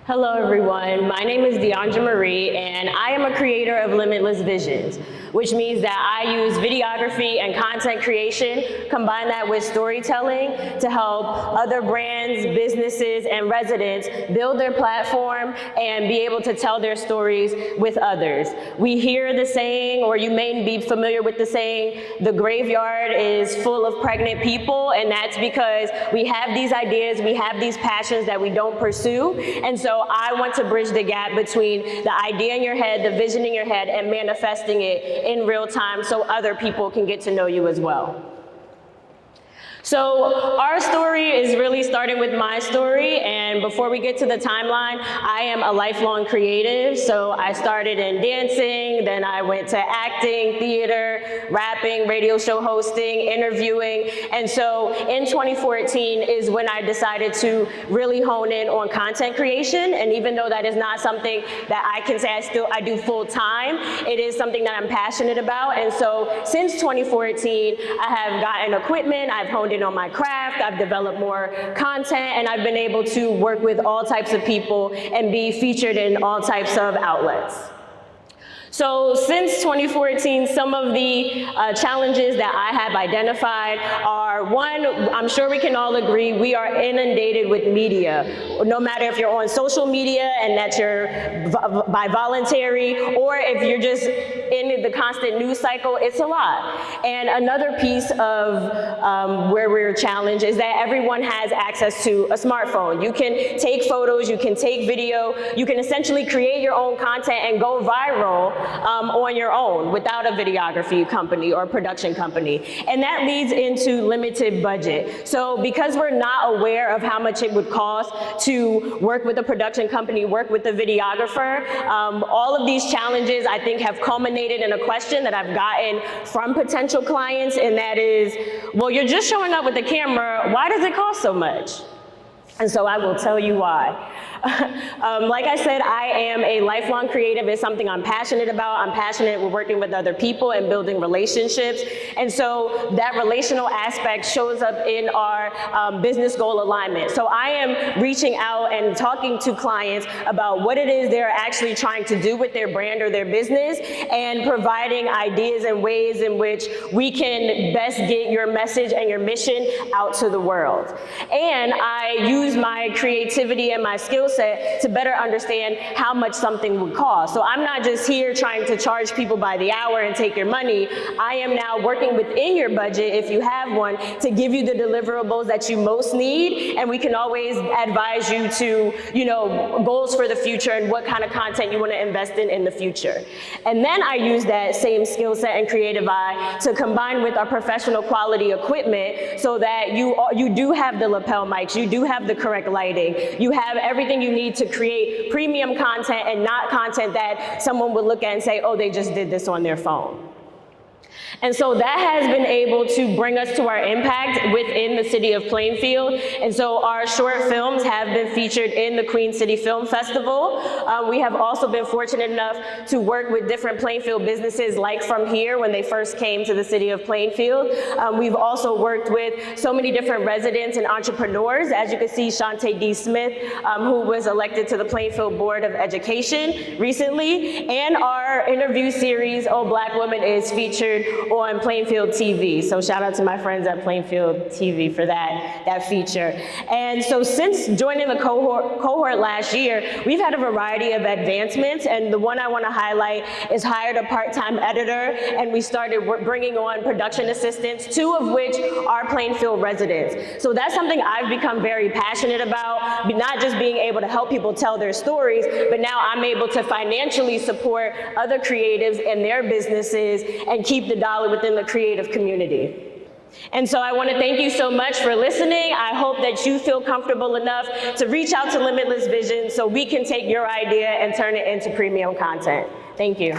Hello everyone, my name is Diandra Marie and I am a creator of Limitless Visions, which means that I use videography and content creation, combine that with storytelling to help other brands, businesses, and residents build their platform and be able to tell their stories with others. We hear the saying, or you may be familiar with the saying, the graveyard is full of pregnant people, and that's because we have these ideas, we have these passions that we don't pursue, and so I want to bridge the gap between the idea in your head, the vision in your head, and manifesting it in real time so other people can get to know you as well. So our story is really starting with my story, and before we get to the timeline, I am a lifelong creative. So I started in dancing, then I went to acting, theater, rapping, radio show hosting, interviewing, and so in 2014 is when I decided to really hone in on content creation, and even though that is not something that I can say I do full time, it is something that I'm passionate about, and so since 2014, I have gotten equipment, I've honed in on my craft, I've developed more content, and I've been able to work with all types of people and be featured in all types of outlets. So since 2014, some of the challenges that I have identified are, one, I'm sure we can all agree, we are inundated with media. No matter if you're on social media and that's by voluntary, or if you're just in the constant news cycle, it's a lot. And another piece of where we're challenged is that everyone has access to a smartphone. You can take photos, you can take video, you can essentially create your own content and go viral on your own without a videography company or production company. And that leads into limited budget. So because we're not aware of how much it would cost to work with a production company, work with a videographer, all of these challenges I think have culminated in a question that I've gotten from potential clients, and that is, well, you're just showing up with a camera, why does it cost so much? And so I will tell you why. Like I said, I am a lifelong creative. It's something I'm passionate about. I'm passionate with working with other people and building relationships. And so that relational aspect shows up in our business goal alignment. So I am reaching out and talking to clients about what it is they're actually trying to do with their brand or their business, and providing ideas and ways in which we can best get your message and your mission out to the world. And I use my creativity and my skill set to better understand how much something would cost. So I'm not just here trying to charge people by the hour and take your money. I am now working within your budget, if you have one, to give you the deliverables that you most need, and we can always advise you to, goals for the future and what kind of content you want to invest in the future. And then I use that same skill set and creative eye to combine with our professional quality equipment so that you do have the lapel mics, you do have the correct lighting, you have everything you need to create premium content and not content that someone would look at and say, oh, they just did this on their phone. And so that has been able to bring us to our impact within the city of Plainfield. And so our short films have been featured in the Queen City Film Festival. We have also been fortunate enough to work with different Plainfield businesses like From Here when they first came to the city of Plainfield. We've also worked with so many different residents and entrepreneurs. As you can see, Shantae D. Smith, who was elected to the Plainfield Board of Education recently. And our interview series, Oh Black Woman, is featured on Plainfield TV. So shout out to my friends at Plainfield TV for that feature. And so since joining the cohort last year, we've had a variety of advancements, and the one I want to highlight is hired a part-time editor, and we started bringing on production assistants, 2 of which are Plainfield residents. So that's something I've become very passionate about, not just being able to help people tell their stories, but now I'm able to financially support other creatives and their businesses and keep the dollar within the creative community. And so I want to thank you so much for listening. I hope that you feel comfortable enough to reach out to Limitless Vision so we can take your idea and turn it into premium content. Thank you.